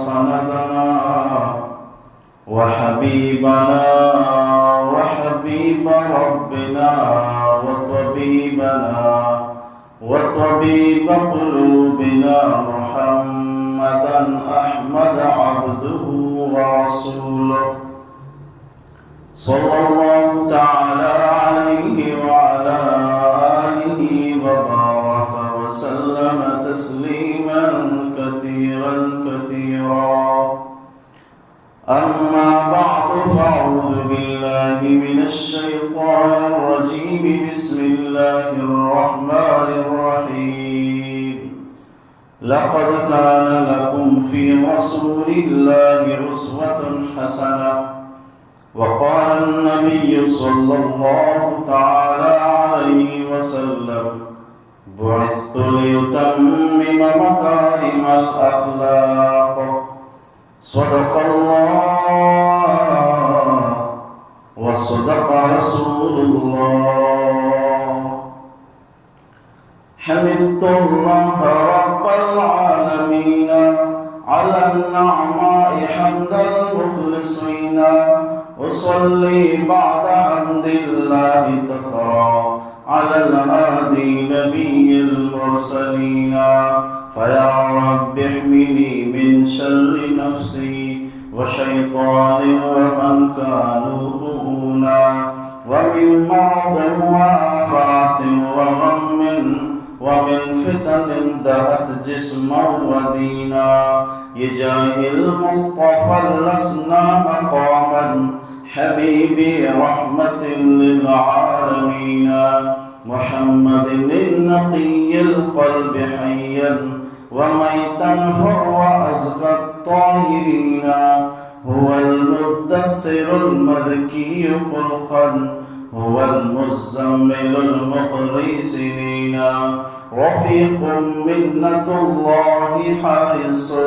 وسندنا وحبيبنا وحبيب ربنا وطبيب قلوبنا محمدا أحمد عبده ورسوله صلى الله تعالى عليه وعلى آله وبارك وسلم تسليما كثيرا أما بعد فأعوذ بالله من الشيطان الرجيم بسم الله الرحمن الرحيم لقد كان لكم في رسول الله أسوة حسنة وقال النبي صلى الله تعالى عليه وسلم بعثت لأتمم مكارم الأخلاق صدق الله وصدق رسول الله حمدت الله رب العالمين على النعماء حمد المخلصين أصلي بعد حمد الله تترى على الهادي نبي المرسلين فيا رب احمني من شر نفسي وشيطان ومن كانوا هنا ومن مرض وآفات ومن فتن دهت جسما ودينا يجاه المصطفى لسنا مقاما حبيبي رحمة للعالمين محمد النقي القلب حيا وميتا فهو أزكى الطاهرين هو المدثر المذكي خلقا هو المزمل المقري سنين رفيق منة الله حارس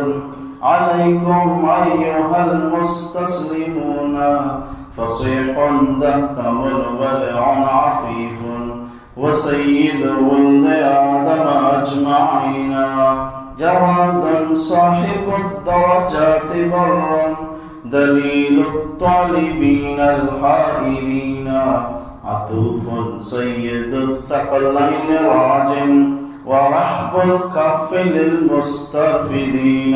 عليكم أيها المستسلمون فصيح دهتم الولع عفيف وسيد ولد آدم أجمعين جواد صاحب الدرجات برا دليل الطالبين الحائرين عطوف سيد الثقلين راج ورحب الكف للمسترفدين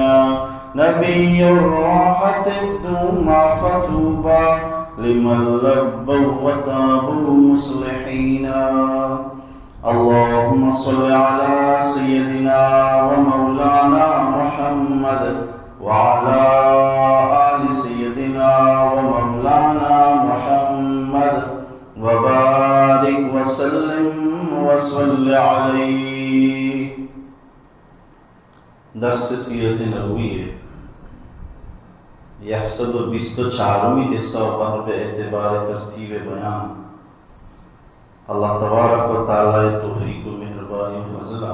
نبي الراحة الدمى فتوبى لمن لبوا وتابوا مصلحين اللهم صل على سيدنا ومولانا محمد وعلى آل سيدنا ومولانا محمد وبارك وسلم وصل عليه درس سیرت نبوی ہے 124 حصہ پر بے اعتبار ترتیب بیان اللہ تبارک و تعالی توفیق و مہربانی و فضلہ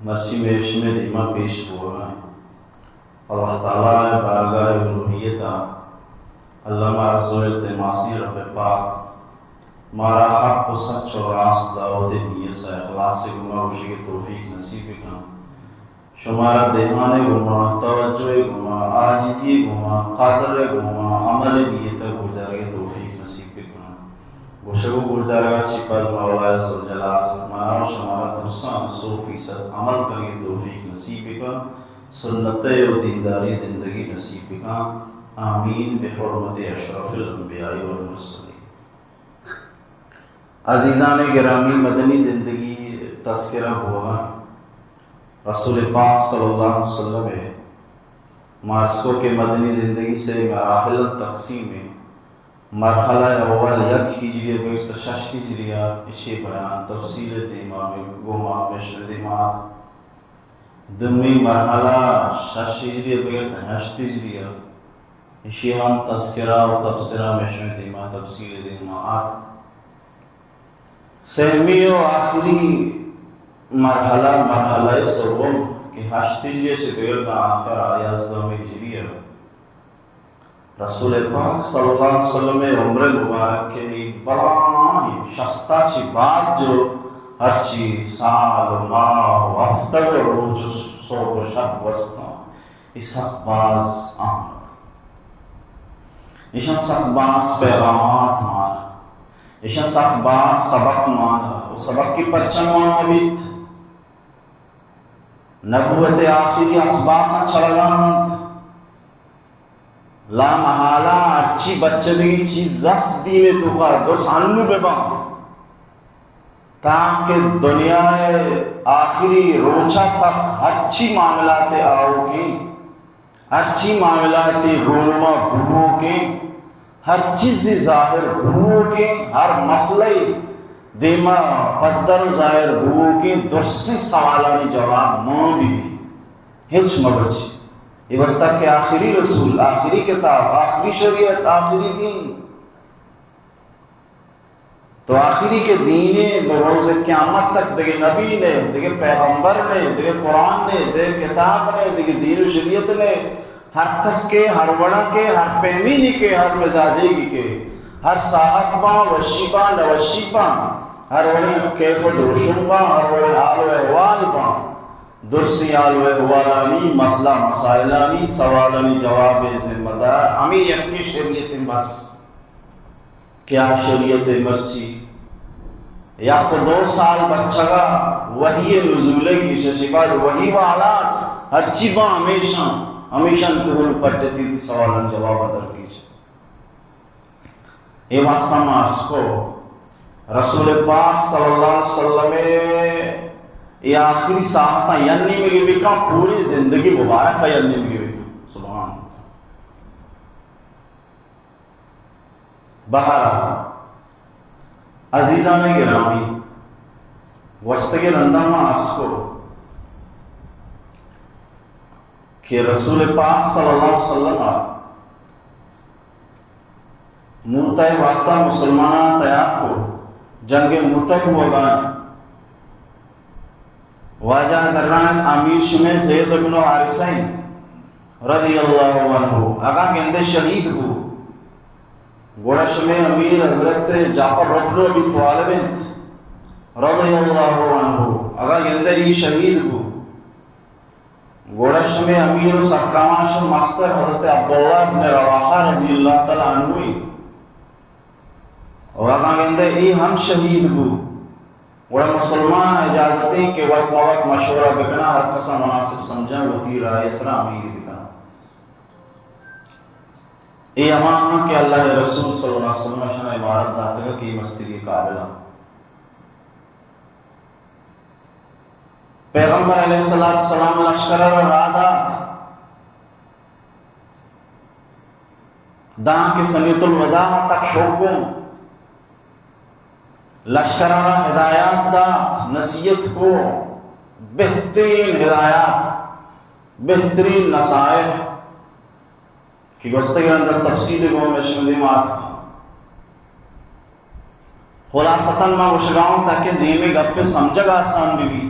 مرچی میش میں دیما پیش ہوا ہے اللہ تعالی بارگاہ الوہیتا علامہ عرض و التماسی رب پاک مارا حق و سچ و راست دعوت نیت سے اخلاص گمہ وشی کی توفیق نصیب کن شمارا دیوانے گمہ توجہ گمہ عاجزی گمہ قادر گمہ عمل نیت گزار کے توفیق نصیب کن گوشگو گردارگا چپر مولا عزوجلال منا و شمارا درسان 100% عمل کرنے توفیق نصیب کن سنت و دینداری زندگی نصیب کن آمین بحرمت اشرف الانبیاء والمرسلین عزیزان گرامی مدنی زندگی تذکرہ ہوا رسول پاک صلی اللہ علیہ وسلم مارسکو کے مدنی زندگی سے مراحل تقسیم میں مرحلہ اول 1 ہجری بیشت 6 ہجریہ اشی بیان تفصیل دیما میں گوما مشر دیمات دمی مرحلہ 6 ہجری بیشت 8 ہجریہ اشی ہم تذکرہ و تفسیرہ مشر دیما تفصیل دیمات سہمی و آخری مرحلہ سوم کہ 8 ہجری سے بیشت آخر آیاز دومی ہجریہ رسول پاک صلی اللہ علیہ وسلم عمر مبارک کے لیے بڑا شستا چی بات جو ہر چی سال ماہ و ہفتہ و روز صبح و شب وسطا اس حق باز آمد ایشان سخت باز پیغامات مانا ایشان سخت باز سبق مانا وہ سبق کی پرچم مانا بیت نبوت آخری اسباقا چلگامت لا محالہ اچھی بچے دیگی چیز زست دینے تو کا دو سانو بے بام تاکہ دنیا آخری روچہ تک اچھی معاملات آؤ کی اچھی معاملات رونما بھو کے ہر چیز ظاہر بھو کے ہر مسئلہ دیما پدر ظاہر بھو کے درسی سوالانی جواب ماں بھی ہچ مبچ یہ وسطہ کہ آخری رسول آخری کتاب آخری شریعت آخری دین تو آخری کے دینے بروز قیامت تک دیکھے نبی نے دیکھے پیغمبر نے دیکھے قرآن نے دیکھے کتاب نے دیکھے دین و شریعت نے ہر کس کے ہر وڑا کے ہر پیمینی کے ہر مزاجی کے ہر صاحب با وشی با نوشی با ہر وڑی کیف و درشن با ہر وڑی آل و احوال با درسی آل و احوالانی مسئلہ مسائلانی سوالانی جواب ذمہ دار ہمیں یکی شریعت بس کیا شریعت مرچی یا تو 2 سال بچہ گا وحی نزولے کی ششباد وحی و علاس ہر چیبا ہمیشہ انتہول پڑھتے تھی سوالن جواب ادر کیجئے یہ واسطہ مارس کو رسول پاک صلی اللہ علیہ وسلم یہ آخری ساعتہ یعنی میں گئے بکا پوری زندگی مبارک کا یعنی میں گئے بکا سبحان بہارا عزیزان گرامی وسط کے رندہ مارس کو کہ رسول پاک صلی اللہ علیہ وسلم مرتع واسطہ مسلمانہ تیاب کو جنگ مرتع کو اگائیں واجہ دران امیر شمع زید بن حارثین رضی اللہ عنہ اگا گندے شہید ہو گوڑا شمع امیر حضرت جعفر رضی ابی طالب رضی اللہ عنہ اگا گندے ہی شہید ہو گوڑا شمع امیر و سرکاماش مستر حضرت عبداللہ بن رواحہ رضی اللہ تعالیٰ عنہ اور اگا گندے ہی ہم شہید ہو گوڑا مسلمان اجازتیں کہ وقت موقت مشورہ بکنا ہر کسا مناسب سمجھا ہوتی رائے اسرا امیر بکنا اے امام کہ اللہ رسول صلی اللہ علیہ وسلم شنہ عبارت داتگا کی مستری قابلہ پیغمبر علیہ السلام لشکر رادا دان کے سمیت الوداع تک شوقوں لشکر ہدایات دا نصیحت کو بہترین ہدایات بہترین نصائح کی گفتگو کے اندر تفصیل کو میں شملیمات خلاصتاً میں وشگاؤں تاکہ دین میں گپ پہ سمجھا گا آسان بھی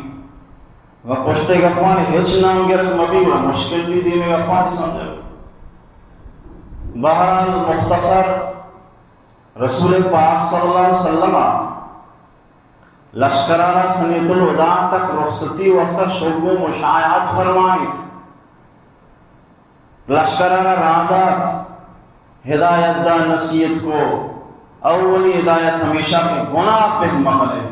وہ پوچھتے گپوان ہیچ نام گرک مبی بڑا مشکل بھی دین میں گپوان سمجھا بہرحال مختصر رسول پاک صلی اللہ علیہ وسلم لشکرارہ سمیت الوداع تک رخصتی وسط شعبوں مشاعات فرمائی تھی لشکرارہ راندہ ہدایت دا نصیحت کو اولی ہدایت ہمیشہ کے گناہ پہ محلے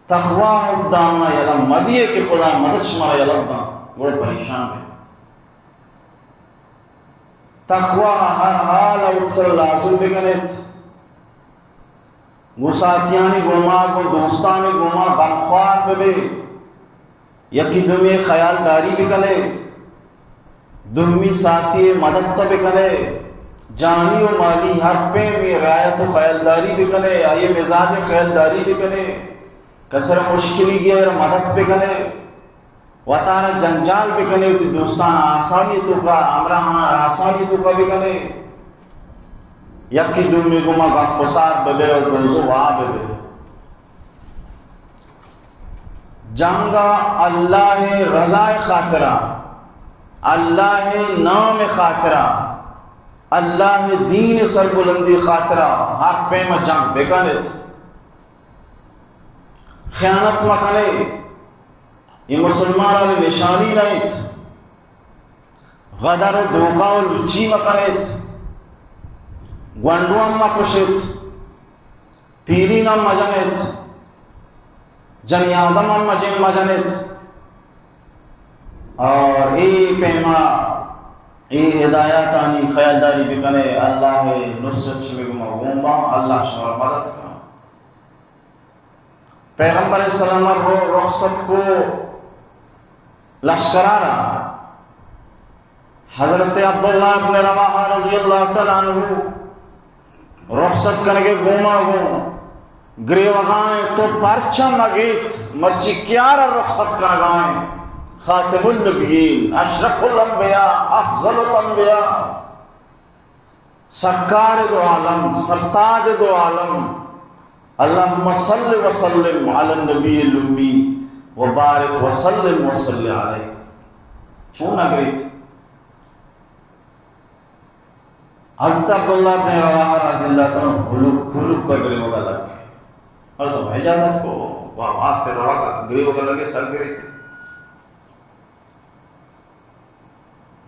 تقوی مقدامہ یلم مدیے کے خدا مدد شمارا یلم دا وہ پریشان ہے تقوی ہر حال اوتصر لازم بکنیت مساتیانی گوما کو دوستانی گوما غمخوار پہ بھی یکی دمی خیال داری بکنے دمی ساتھی مدد تب بکنے جانی و مالی ہر پہ میں رعایت و خیالداری بکنے آئیے مزاج خیالداری بکنے کسر مشکلی گیر مدد بکنے وطان جنجال بکنے تی دوستان آسانی تو کا امرہان آسانی تو کا بکنے یکی دمی گما غم پسار ببے اور دوزو وہاں ببے جانگا اللہ رضا خاطرہ اللہ نام خاطرہ اللہ دین سربلندی خاطرہ ہر پیم جنگ بکنت خیانت مکنے یہ مسلمان علی نشانی نہیں غدر و دوکا و لچی مکنیت گوندو اما کشت پیرین اما جنیت جنی آدم اما جن مجنیت اور ای پیما ای ہدایتانی خیالداری بکنے اللہ نصرت شمگم گومبا اللہ شمار مدد کرنا پیغمبر علیہ السلام رخصت کو لشکرانا حضرت عبداللہ ابن رواحہ رضی اللہ تعالیٰ عنہ رخصت کرنے گوما گوم گریوگائیں تو پرچہ مگیت مرچی کیارا رخصت کرگائیں خاتم النبیین اشرف الانبیاء افضل الانبیاء سرکار دو عالم سرتاج دو عالم اللہم صلی وسلم علی النبی الامی وبارک وسلم وصلی علیہ چون اگریت حضرت عبداللہ بن رواحہ رضی اللہ تعالیٰ خلوق کا گریو کا لگے اور تو اجازت کو واسطے روا کا گریو کا لگے سر گری تھی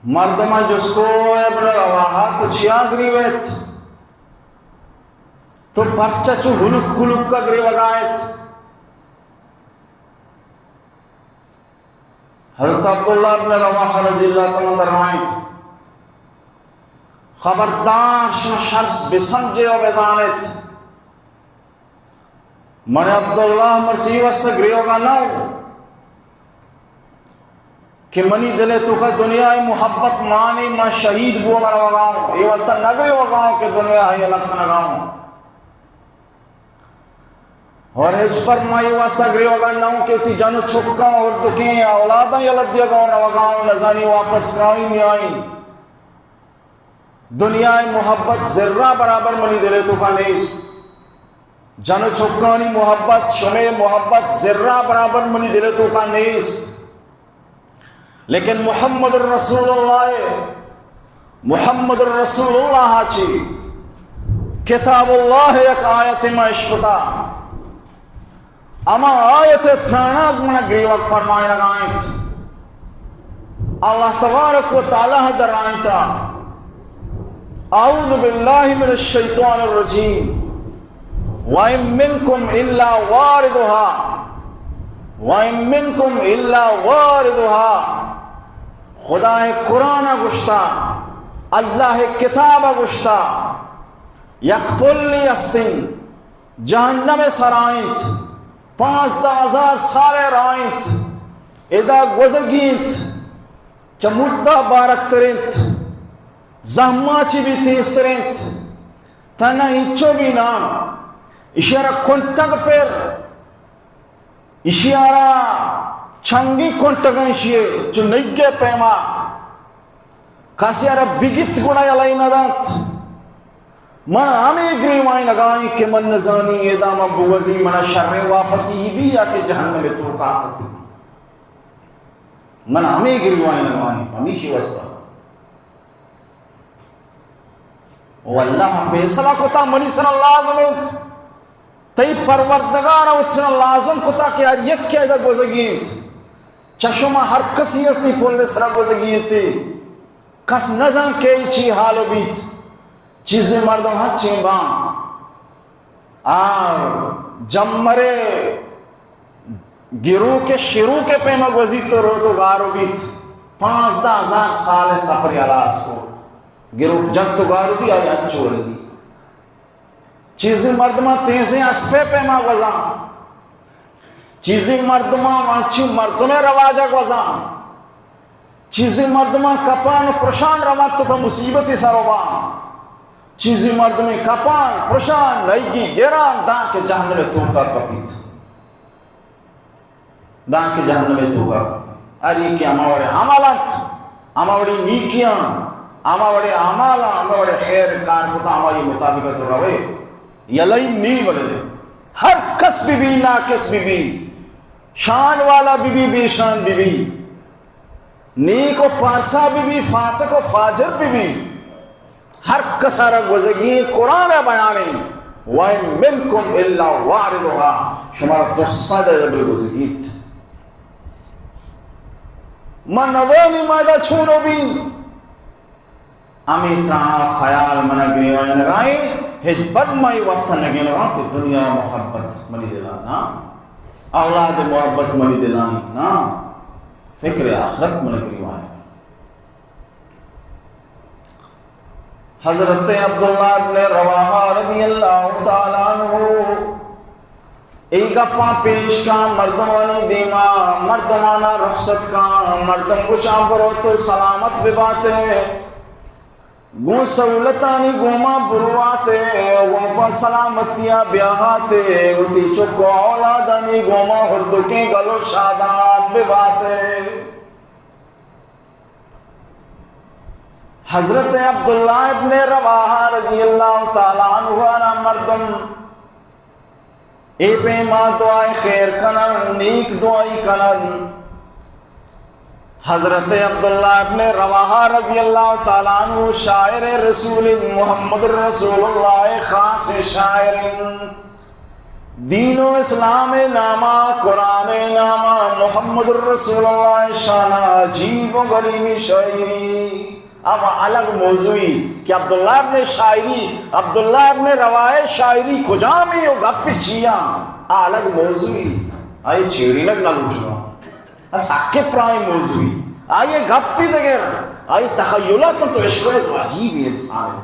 مردمہ جس کو ابن رواحہ تو چیا گریویت تو پرچہ چو ہلک کا گریو لگائیت حضرت عبداللہ ابن رواحہ رضی اللہ تعالیٰ درمائیں خبردار شخص بسمجھے و بزانت من عبداللہ مرچی وست گریو کا نو کہ منی دلے تو کا دنیا محبت مانی میں شہید بو مر وگاؤں یہ واسطہ نگری وگاؤں کہ دنیا ہے الگ نگاؤں اور اس پر میں یہ واسطہ گری وگاؤں کہ تی جانو چھکا اور دکھیں اولاداں یہ لگ دیا گاؤں وگاؤں نزانی واپس کراؤں نہیں آئیں دنیا محبت ذرہ برابر منی دلے تو کا نیس جانو چھکانی محبت شمع محبت ذرہ برابر منی دلے تو کا نیس لیکن محمد الرسول اللہ چی کتاب اللہ ایک آیت میں اشپتا اما آیت تھانات میں گریوک فرمائے لگائیں اللہ تبارک و تعالیٰ در آئیتا اعوذ باللہ من الشیطان الرجیم وَإِن مِّنكُمْ إِلَّا وَارِدُهَا وَإِن مِّنكُمْ إِلَّا وَارِدُهَا خدا قرآن گشتا اللہ کتاب گشتا یک پلی استن جہنم سرائنت 15,000 سال رائنت ادا گزگیت چمودہ بارک ترنت زہماچی بھی تیز ترنت تنہ ہچو بھی نام اشارہ کنٹک پر اشارہ چھنگی کنٹگن شیئے جو نگے پیما کاسی ارہ بگت گڑا یلائی ندات من ہمیں گریوائی لگائیں کہ من نزانی ادام بوزی من شر واپسی بھی یا کہ جہنم میں توقع کرتی من ہمیں گریوائی لگائیں ہمیشی واسطہ واللہ فیصلہ کتا منی سن اللہ عظمت تی پروردگار اتنا لازم کتا کہ یار یک کیا ادھا گوزگیت چشمہ ہر کسی اسنی پولنے سرا گوزگیتی کس نظم کئی چی حالو بیت چیزیں مردم ہاں چین بان جمرے گروہ کے شروع کے پیما گوزیت تو رو تو گارو بیت 15,000 سال سفری علاس کو گروہ جگ تو گارو بھی آئی اچھو رہی چیزیں مردمہ تیزیں اسپے پیما وزان چیزیں مردمہ وانچی مردمہ رواجہ وزان چیزیں مردمہ کپان پرشان روات تو کا مصیبتی سروان چیزیں مردمہ کپان پرشان نئیگی گیران دان کے جہنم توقع کپیت دان کے جہنم توقع اری کی اماوڑے عمالات اماوڑی نیکیاں اماوڑے عمالا اماوڑے خیر کار کتا ہماری مطابقت روے یلئی نہیں بلے ہر کس بی بی ناکس بی بی شان والا بی بی بی شان بی بی نیک و پارسا بی بی فاسق و فاجر بی بی ہر کسارا گزگی قرآن بیانی وَإِن مِّنكُمْ إِلَّا وَارِدُهَا شمارا دسا دے دبل گزگیت من نوانی مائدہ چھوڑو بھی امی ترانا خیال منا گریوائی نگائی ہج بد مائی واسطہ نگی لگا کہ دنیا محبت منی دلانا اولاد محبت منی دلانی نا فکر آخرت منا گریوائی. حضرت عبداللہ ابن رواحہ رضی اللہ تعالیٰ عنہ ایک اپا پیش کا مردمانی دیما مردمانہ رخصت کا مردم گشا برو تو سلامت بباتے گو سہولتانی گوما برواتے گوما سلامتیاں بیاہاتے گوتی چکو اولادانی گوما ہردکیں گلو شادات بباتے. حضرت عبداللہ ابن رواحہ رضی اللہ تعالیٰ عنہ مردم اے پیما دعائی خیر کنن نیک دعائی کنن. حضرت عبداللہ ابن رواحہ رضی اللہ تعالیٰ عنہ شاعر رسول محمد رسول اللہ خاص شاعر دین و اسلام نامہ قرآن نامہ محمد رسول اللہ شانہ عجیب و غریبی شاعری. اب الگ موضوعی کہ عبداللہ ابن شاعری عبداللہ ابن رواحہ شاعری کجا میں ہو گپ چیاں الگ موضوعی آئی چیڑی لگ نہ لوٹنا ساکے پرائی موضوعی آئیے گپ بھی دگر آئی تخیلات تو عشق عجیب انسان ہے.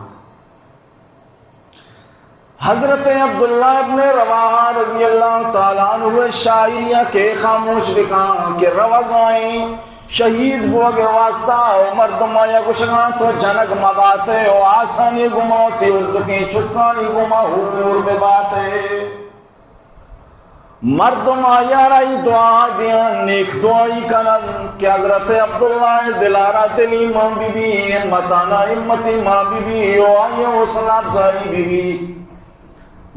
حضرت عبداللہ ابن رواحہ رضی اللہ تعالیٰ عنہ شاعریہ کے خاموش بکاں کے روا گائیں شہید ہوا کے واسطہ مردم آیا کشگاں تو جنگ مباتے آسانی گماتی اردکی چکانی گما حور بباتے. مردم آیا رائی دعا دیا نیک دعائی کنن کہ حضرت عبداللہ دلارہ دلی ماں بی بی امتانا امتی ماں بی بی آئیے و سلام سائی بی بی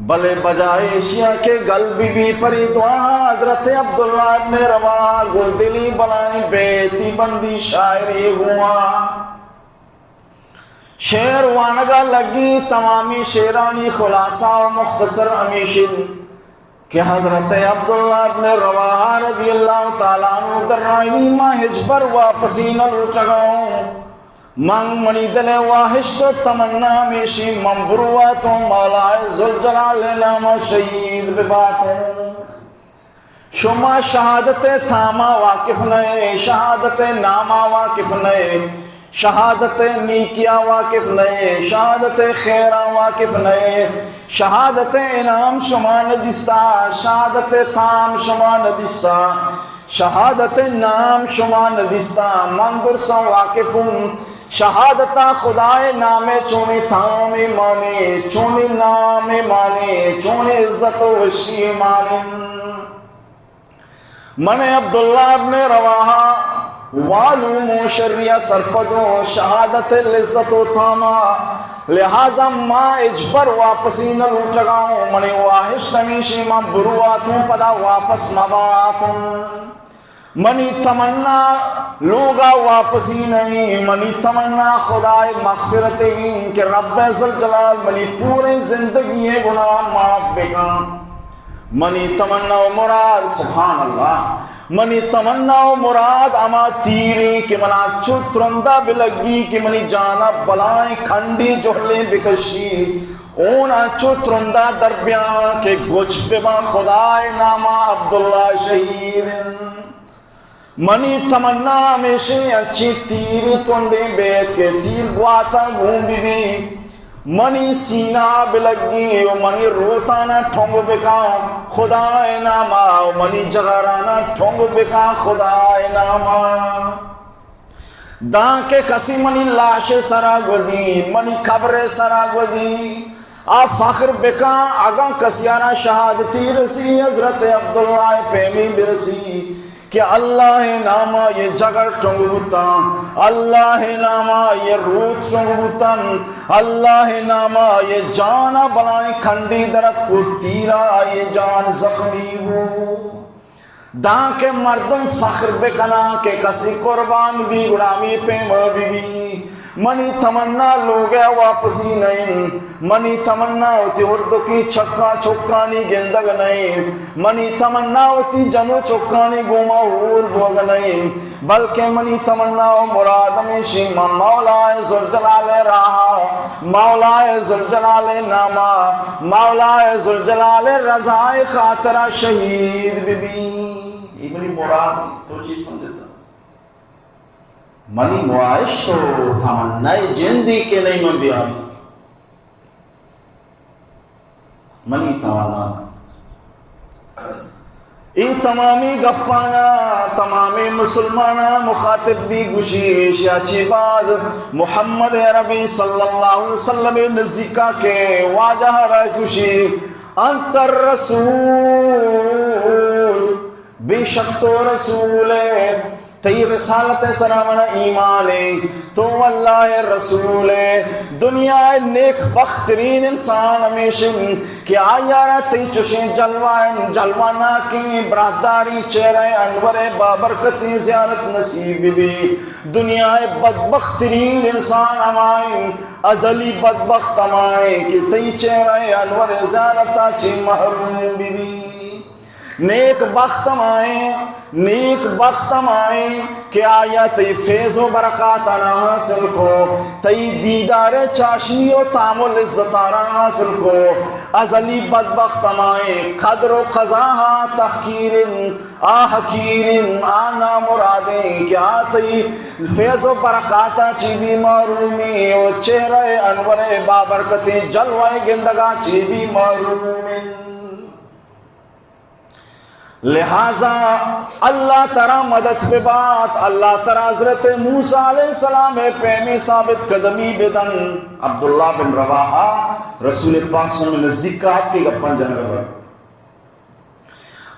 بلے بجائے اشیاء کے گل بی بی پری دعا حضرت عبداللہ ابن رواحہ گل دلی بلائیں بیتی بندی شاعری ہوا. شعر وانگا لگی تمامی شعرانی خلاصہ و مختصر امیشن کہ حضرت عبداللہ ابن رواحہ رضی اللہ تعالیٰ عنہ در رائنی ماں ہجبر واپسی نہ لوٹگاؤں مانگ منی دل واحش تو تمنا میشی منبروات و مولائے ذوالجلال نام شہید بباتوں. شما شہادت تھاما واقف نئے شہادت ناما واقف نئے شہادت نیکیا واقف نئے شہادت خیرہ واقف نئے شہادت انعام شما ندستا شہادت تام شما ندستا شہادت نام شما ندستا منظر سا واقفوں شہادتہ خدای نام چونی تھام مانے چونی نام مانے چونی عزت و وشی مانے. من عبداللہ ابن رواحہ والوم و شریع سرپدوں شہادت لذت و تھاما لہذا ما اجبر واپسی نہ لوٹگاؤں من واحش نمیشی ما برواتوں پدا واپس مباتوں. منی تمنا لوگا واپسی نہیں منی تمنا خدای مغفرت ہی کہ رب ذوالجلال منی پورے زندگی گناہ معاف بکا. منی تمنا و مراد سبحان اللہ منی تمنا و مراد اما تیری کہ منا چترندہ بلگی کہ منی جانا بلائیں کھنڈی جوہلیں بکشی اونا چترندہ دربیان کہ گچ بما خدای نامہ عبداللہ شہید. منی تمنا ہمیشہ اچھی تیری تندے بیت کے تیر گواتا گھوم بی بی منی سینہ بلگی و منی روتانا ٹھونگ بکا خدای نامہ و منی جغرانا ٹھونگ بکا خدای نامہ. دان کے کسی منی لاش سرا گوزی منی قبر سرا گوزی آ فخر بکا آگاں کسیانا شہادتی رسی حضرت عبداللہ پیمی برسی کہ اللہ نامہ یہ جگر ٹنگوتا اللہ نامہ یہ روت ٹنگوتا اللہ نامہ یہ جانا بلائیں کھنڈی درد کو تیرا یہ جان زخمی ہو. دان کے مردم فخر بکنا کہ کسی قربان بھی غلامی پہ بی بی منی تمنا لو گیا واپسی نہیں، منی تمنا ہوتی اردو کی چھکا چھکانی گندگ نہیں، منی تمنا ہوتی جنو چھکانی گوما اور بوگ نہیں، بلکہ منی تمنا و مراد میں شیما مولا ذوالجلال راہا، مولا ذوالجلال ناما، مولا ذوالجلال رضائے خاطرہ شہید بی بی. یہ منی مراد تو چیز سمجھتا منی معائش تو تمنائے جندی کے نہیں من بھی آئی، منی تمنا ای تمامی گپانا تمامی مسلمانا مخاطب بھی گوشیش یا چی بعد محمد عربی صلی اللہ علیہ وسلم نزدیکا کے واجہ رائے گوشی انت الرسول، بے شک تو رسول ہے، تی رسالت سلامنا ایمان ہے، تو واللہ رسول ہے، دنیا نیک بخترین انسان ہمیشن کہ آیارہ تی چوشیں جلوانا کی براداری چہرہ انور بابرکتی زیارت نصیب بھی، دنیا بدبخترین انسان ہمائیں ازلی بدبخت ہمائیں کہ تی چہرہ انور زیارتا چی محروم بھی، نیک بخت ہمائیں نیک بخت ہمائیں کہ آیا تی فیض و برکات آنا حاصل کو، تی دیدار چاشنی و تعمل عزت آنا حاصل کو، ازلی بدبخت ہمائیں قدر و قضاہا تحقیر حقیر آنا مرادیں کہ آتی فیض و برکاتا چی بھی محرومی و چہرہ انور بابرکتی جلوہ گندگا چی بھی محرومی. لہذا اللہ ترا مدد پہ بات، اللہ ترا حضرت موسیٰ علیہ السلام پیمی ثابت قدمی بدن عبداللہ بن رواحہ رسول پاک صلی اللہ علیہ وسلم نزدیکات کی گپن جنگ،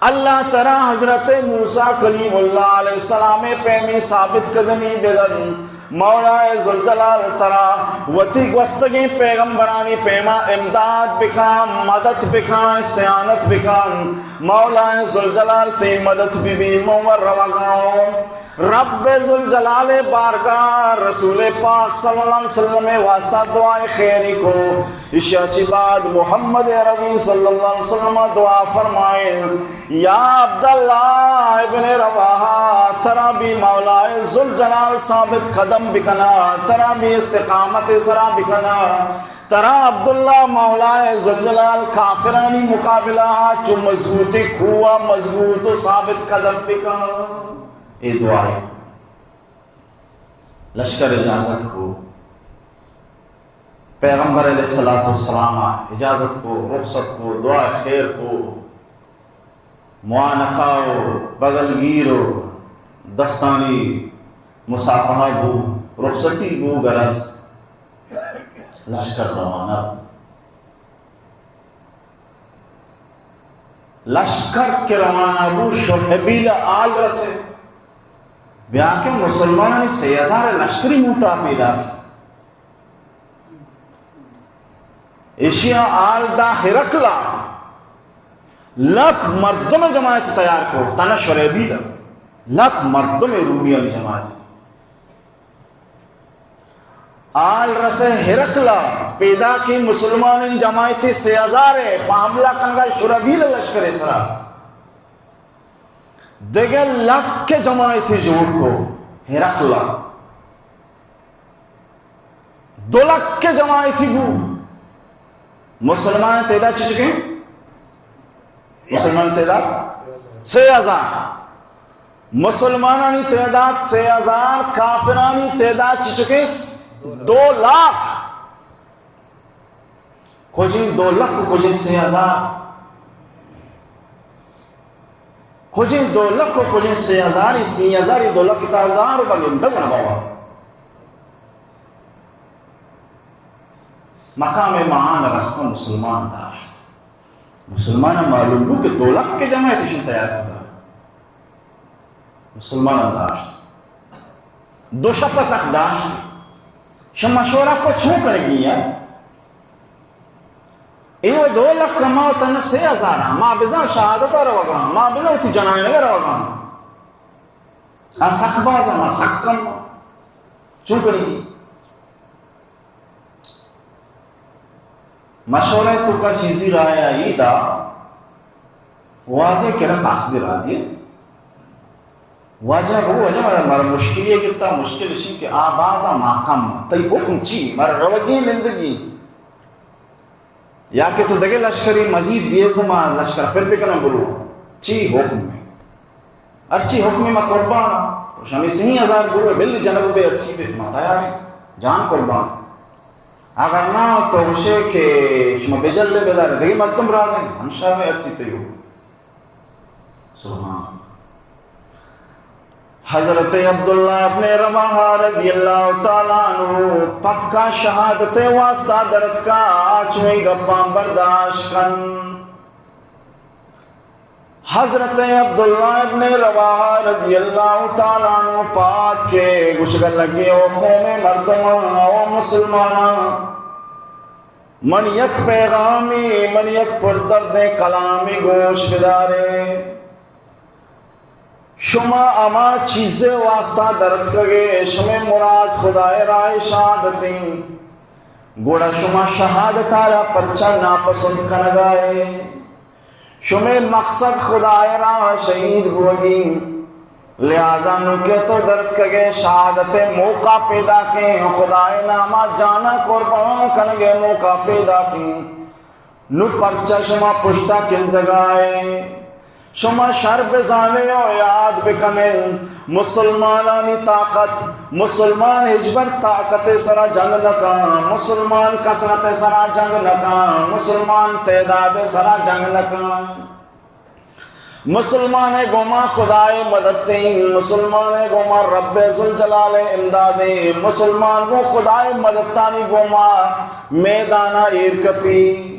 اللہ ترا حضرت موسیٰ کلیم اللہ علیہ السلام پیمی ثابت قدمی بدن مولا ذوالجلال ترا وتی گوستگی پیغمبرانی پیما امداد بکان مدد بکان استعانت بکان، مولا ذوالجلال تی مدد بھی مور روگاؤں، رب ذوالجلال بارگاہ رسول پاک صلی اللہ علیہ وسلم واسطہ دعائے خیری کو، اشیاء بعد محمد عربی صلی اللہ علیہ وسلم دعا فرمائیں یا عبداللہ ابن رواحہ ترا بھی مولا ذوالجلال ثابت قدم بکنا، ترا بھی استقامت سرا بکنا، ترا عبداللہ مولا ذوالجلال کافرانی مقابلہ چو مضبوطی کھوا مضبوط و ثابت قدم بکنا. اے دعائیں لشکر اجازت کو پیغمبر علیہ السلام اجازت کو رخصت کو دعا خیر کو معانقہ و بغل گیر و دستانی مسافہ بو رخصتی بو غرض لشکر روانہ، لشکر کے روانہ بو شعبیل آل رسے بیا کے مسلمانانی 3000 لشکری موتا پیدا کی، ایشیا آل دا ہرکلا لک مردم جماعت تیار کو تنہ شعبیل لک مردم رومیہ جماعت آل رسے ہرکلا پیدا کی مسلمان جماعتی 3000 حملہ کنگا شعبیل لشکر اسرا دیگر لک کے جماعتی جوڑ کو ہرکلا 2 لک کے جماعتی بو مسلمان تعداد چکے مسلمان تعداد 6000 مسلمانانی تعداد 6000 کافرانی تعداد چکے 2 لاکھ کچھ 2 لاکھ کچھ 6000 کچھ 2 لاکھ کچھ 6000 6000 2 لاکھ تعداد بگن دگنا بابا مقام معان رسم مسلمان داشت، مسلمان معلوم ہو کہ 2 لاکھ کے جماعت شن تیار ہوتا مسلمان داشت 2 شپت تک داشت مشورہ کو چھو کر گیا ایو 2 لاکھ کماؤ تن 6000 ما بزا شہادت روگا ما بزا اتی جنائن روگا اسک بازا ما سکم چھو کر گیا مشورے تو کا چیزی رائے آئی دا واجہ کرا قاسد را دیے واجہ وہ وجہ مارا مشکل ہے کتا مشکل اسی کہ آبازا محکم تی حکم چی مارا روگی لندگی یا کہ تو دگے لشکری مزید دیے کو ماں لشکر پھر بھی کنا بلو چی حکم میں ارچی حکمی ما قربان شمی سنی ہزار بلو بلی جنب بے ارچی بے ما تیاری جان قربان اگر نہ تو اسے کہ شما بجل لے بیدار دگی مقدم را دیں ہمشہ میں ارچی تیو سبحان حضرت عبداللہ ابن رواحہ رضی اللہ تعالیٰ عنہ پکا شہادت واسطہ درد کا آچوئی گبان برداشت کن حضرت عبداللہ ابن رواحہ رضی اللہ تعالیٰ عنہ پات کے گشگر لگے او قوم مردمان او مسلمان من یک پیغامی من یک پردرد کلامی گوش بدارے شما اما چیزیں واسطہ درد کگے شما مراد خدای رائے شہادتیں گوڑا شما شہادت آیا پرچہ ناپسند کنگائے شما مقصد خدای رائے شہید ہوگی لہذا نکے تو درد کگے شہادت موقع پیدا کے خدای نامہ جانا قربان کنگے موقع پیدا کی نو پرچہ شما پشتا کن جگائے شما شر بزانے و یاد بکنن مسلمانانی طاقت مسلمان حجبت طاقت سرا جنگ نکان مسلمان کسرت سرا جنگ نکان مسلمان تعداد سرا جنگ نکان مسلمان گوما خدای مددتیں مسلمان گوما رب ذوالجلال امدادیں مسلمان کو خدای مددتانی گوما میدانہ ایرکپی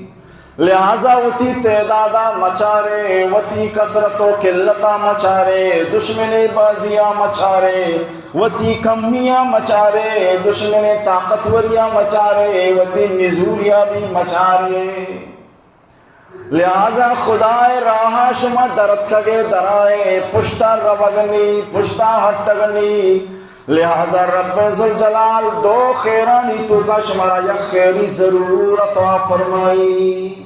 لہذا وتی تعدادہ مچارے وتی کثرت و قلتہ مچارے دشمن بازیاں مچارے وتی کمیاں مچارے دشمن طاقتوریاں مچارے وتی نزوریاں بھی مچارے لہذا خدای راہ شما درد کگے درائے پشتا روگنی پشتا ہٹگنی لہذا رب ذوالجلال دو خیرانی تو کا شمارا یک خیری ضرور عطا فرمائی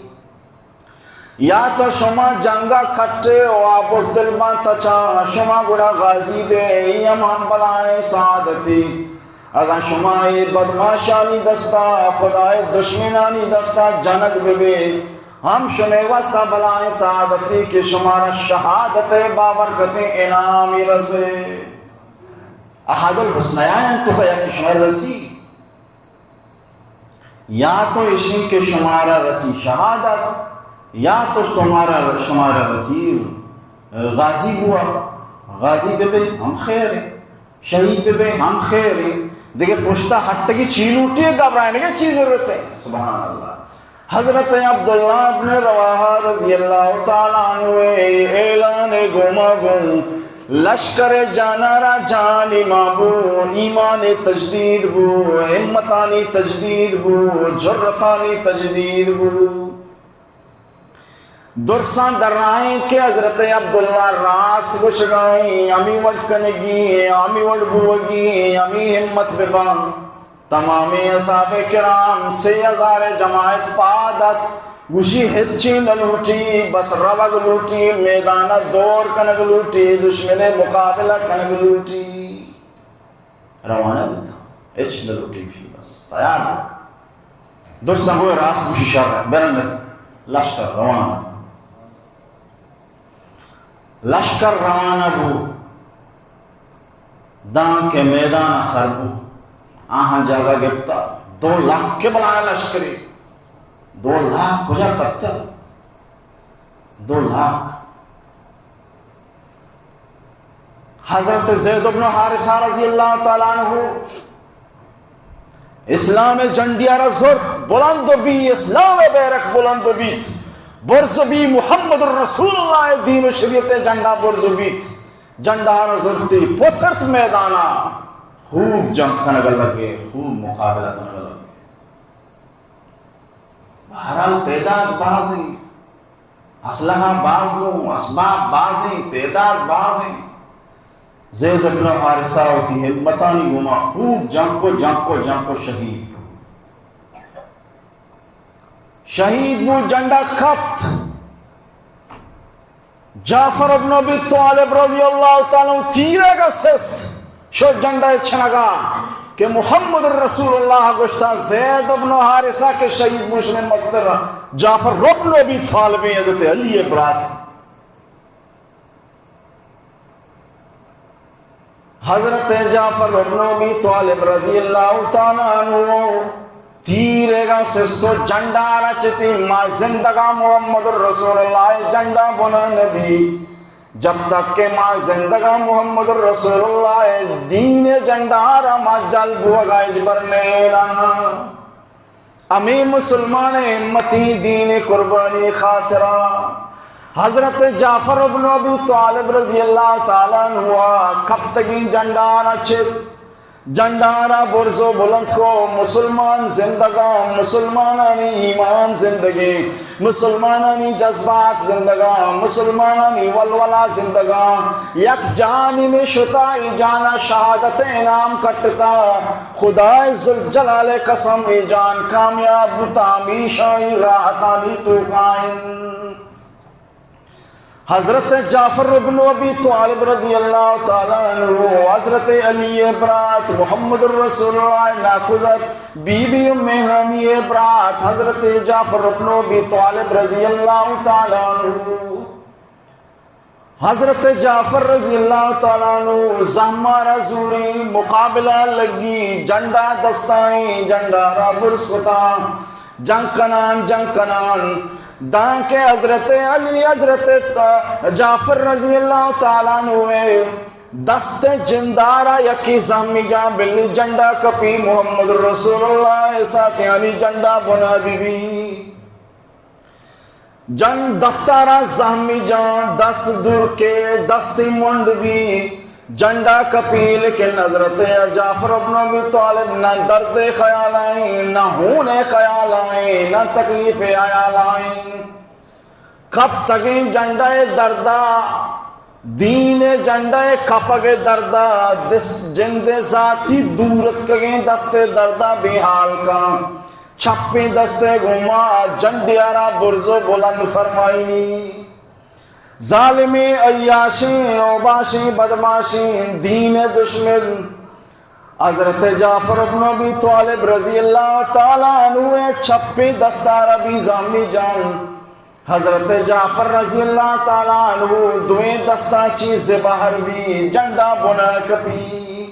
یا تو شما جنگا کھٹے و آبوز دل با تچا شما گڑا غازی بے ایمان بلائے سعادتی اگر شما بدماشانی دستا خدای دشمنانی دستا جنگ بے ہم شما واسطہ بلائے سعادتی کہ شمارا شہادت بابرکت انعامی رسے احد الحسنیان تو خیا کہ شمار رسی یا تو اسی کے شمارا رسی شہادت یا تو تمہارا شمارا رسی غازی ہوا غازی بے ہم خیر ہیں شہید بے ہم خیر ہیں دیکھیں پشتا ہٹتے کی چیل اٹھے گھبرائنے کی چیز ضرورت ہے سبحان اللہ حضرت عبداللہ ابن رواحہ رضی اللہ تعالیٰ عنہ اعلان گوما گون لشکر جانارا جان امام بو ایمان تجدید بو ہمتانی تجدید بو جرتانی تجدید بو درسان در رائیں کہ حضرت عبداللہ راس گشگائیں امی وڈ کنگی امی وڈ بوگی امی ہمت ببان تمامی اصحاب کرام 3000 جماعت پادت گوشی ہچی نلوٹی بس روگ لوٹی میدانہ دور کنگ لوٹی دشمن مقابلہ کنگ لوٹی روانہ بیتا اچ نلوٹی بھی بس تیار درسان ہوئے راس گوشی شر ہے بیرن لشکر روانہ لشکر روانہ بو دان کے میدان اثر بو آہاں جاگا گفتا 2 لاکھ کے بلایا لشکری 2 لاکھ کجا کرتا 2 لاکھ حضرت زید بن حارثہ رضی اللہ تعالیٰ عنہ اسلام جنڈیا رزور بلند بھی اسلام بیرک بلند بھی برز بھی محمد الرسول اللہ دین و شریعت جنڈا برز بھی جنڈا رزورتی پتھرت میدانا خوب جنگ کنگ لگے خوب مقابلہ کنگ لگے بہرحال تعداد بازی اسلحہ بازوں اسباب بازی تعداد بازی زید بن حارثہ ہوتی ہمتانی گما خوب جنگ کو شہید شہید بو جنڈا کپت جعفر ابن ابی طالب رضی اللہ تعالیٰ تیرے گا سست شو جنڈا چھنگا کہ محمد رسول اللہ گوشتا زید ابن حارثہ کے شہید بوش نے مصدر جعفر ابن ابی طالب حضرت علی برات حضرت جعفر ابن ابی طالب رضی اللہ تعالیٰ عنہ تیرے گا سستو جنڈا رچتی ما زندگا محمد رسول اللہ جنڈا بنا نبی جب تک کہ ما زندگا محمد رسول اللہ دین جنڈا را ما جلب وگا اجبر نیلانا امی مسلمان امتی دین قربانی خاطرہ حضرت جعفر ابن ابی طالب رضی اللہ تعالیٰ عنہ کب تکی جنڈا رچت جنڈارا برزو بلند کو مسلمان زندگا مسلمانانی ایمان زندگی مسلمانانی جذبات زندگا مسلمانانی ولولا زندگا یک جانی میں شتائی جانا شہادت انعام کٹتا خدای ذوالجلال قسم ای جان کامیاب تامیشائی راحتانی تو قائم حضرت جعفر ابن ابی طالب رضی اللہ تعالیٰ عنہ حضرت علی برات محمد الرسول اللہ ناکوزت بی بی ام ہانی برات حضرت جعفر ابن ابی طالب رضی اللہ تعالیٰ عنہ حضرت جعفر رضی اللہ تعالیٰ عنہ زہمارہ زوری مقابلہ لگی جنڈا دستائیں جنڈا را برسکتا جنگ کنان دان کے حضرت علی حضرت جعفر رضی اللہ تعالیٰ عنہ دست جندارا یکی زہمی جان بلی جنڈا کپی محمد رسول اللہ ساتھ علی جنڈا بنا بی بی جنگ دستارا زہمی جان دست دور کے دستی منڈ بھی جنڈا کپی لیکن حضرت جعفر ابن ابی طالب نہ درد خیال آئیں نہ ہونے خیال آئیں نہ تکلیف خیال آئیں کب تکیں جنڈا دردہ دین جنڈا کپگ دردہ جند ذاتی دورت کگیں دست دردہ بے حال کا چھپیں دست گھوما جنڈیارا برزو بلند فرمائنی ظالمی عیاشیں اوباشیں بدماشیں دین دشمن حضرت جعفر ابن ابی طالب رضی اللہ تعالیٰ عنہ چھپے دستار ابی زامی جان حضرت جعفر رضی اللہ تعالیٰ عنہ دویں دستا چیز باہر بھی جنڈا بنا کپی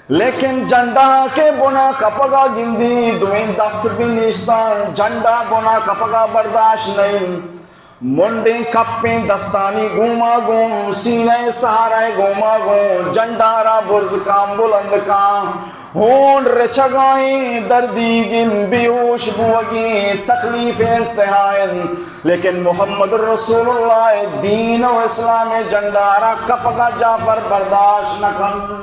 لیکن جنڈا کے بنا کپگا گندی دویں دست بھی نیستان جنڈا بنا کپگا برداشت نہیں منڈیں کپیں دستانی گوما گوم سینے سہارے گوما گوم جنڈارا برز کام بلند کام ہون رچگائیں دردی گن بیوش بوگی تکلیف انتہائن لیکن محمد رسول اللہ دین و اسلام جنڈارا کپگا جعفر برداشت نکن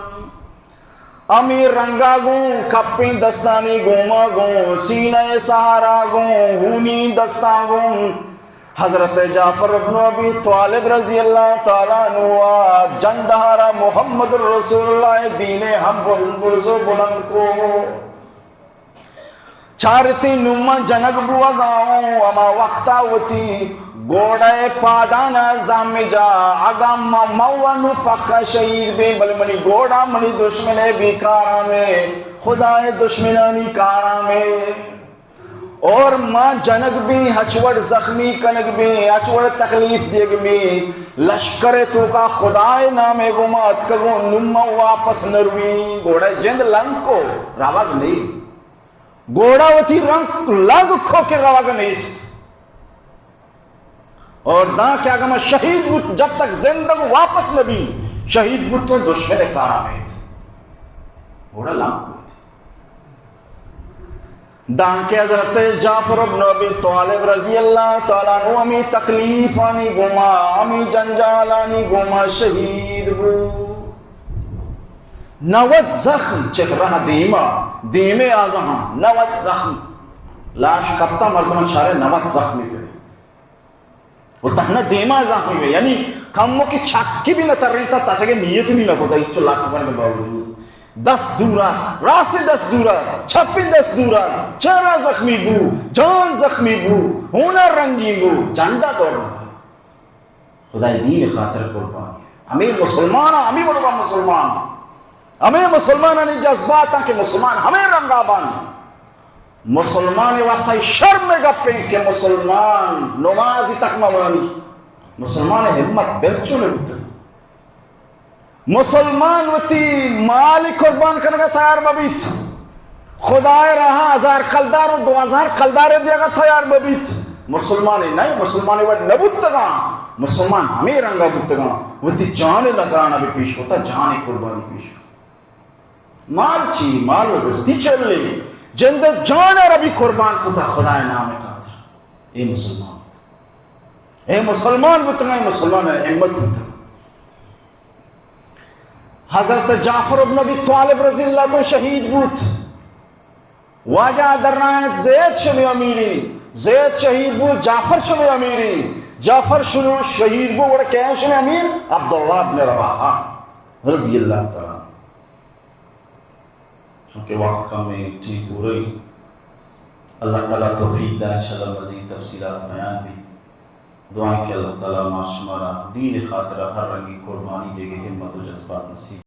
امیر رنگا گوں کپیں دستانی گوما گوں سینے سہارا گوں ہونی دستا گوں حضرت جعفر ابن ابی طالب رضی اللہ تعالیٰ عنہ جنڈارا محمد رسول اللہ دین ہم برزو بلند کو چارتی نما جنگ بوا گاؤں اما وقتا ہوتی گوڑے پادانا زامی جا اگام موانو پکا شہید بھی بل منی گوڑا منی دشمنے بھی کارا میں خدای دشمنانی کارا میں اور ماں جنگ بھی ہچوڑ زخمی کنگ بھی ہچوڑ تکلیف دیگ بھی لشکر تو کا خدای نامے گمات کگو نمہ واپس نروی گوڑا جند لنگ کو رواگ نہیں گوڑا ہوتی رنگ لگ کھو کے رواگ نہیں اور دا کیا گا شہید بود جب تک زندگ واپس نبی شہید بود تو دشمن کارا میں تھے گوڑا لنگ کو دان کے حضرت جعفر ابن ابی طالب رضی اللہ تعالیٰ عنہ امی تکلیف آنی گما امی جنجال آنی گما شہید بو نوت زخم چہرہ دیمے آزہاں نوت زخم لاش کبتا مردمان شارے نوت زخمی گئے وہ تہنا دیمہ زخمی گئے یعنی کموں کی چھکی بھی نہ تر رہی تھا تاچہ کہ نیت بھی نہ ہوتا ہی چلا کبھر میں باوجود دست دورا راست دست دورا چھپی دست دورا چہرہ زخمی بو جان زخمی بو ہونر رنگی بو جھنڈا دوڑنا خدای دین خاطر قربانی ہمیں مسلمان ہمیں بڑا مسلمان ہمیں مسلمان نے جذبات ہیں کہ مسلمان ہمیں رنگا بان مسلمان واسطہ شرم گپیں کہ مسلمان نمازی تک مولانی مسلمان ہمت بیچو نے ہوتا مسلمان وتی مالی قربان کرنے کا تیار ببیت خدای رہا 1000 کلدار و 2000 کلدار دیا گا تیار ببیت مسلمان نہیں مسلمان وقت نبوتگا مسلمان ہمیں رنگا بوتگا وتی جان نظرانہ بھی پیش ہوتا جان قربانی پیش ہوتا مال چی مال وگستی چل لے جند جان ربی قربان کتا خدای نام کہتا اے مسلمان بوتگا اے مسلمان احمد بوتگا حضرت جعفر ابن ابی طالب رضی اللہ کو شہید بوت واجہ در نایت زید شمی امیری زید شہید بوت جعفر شمی امیری جعفر شہید بوت وڑا کہیں شمی امیر عبداللہ ابن رواحہ رضی اللہ تعالیٰ چونکہ وقت کا میں ٹھیک ہو رہی اللہ تعالیٰ توفیق دا انشاءاللہ مزید تفصیلات بیان بھی دعائیں کہ اللہ تعالیٰ معاشمارا دین خاطرہ ہر رنگی قربانی دے گے ہمت و جذبات نصیب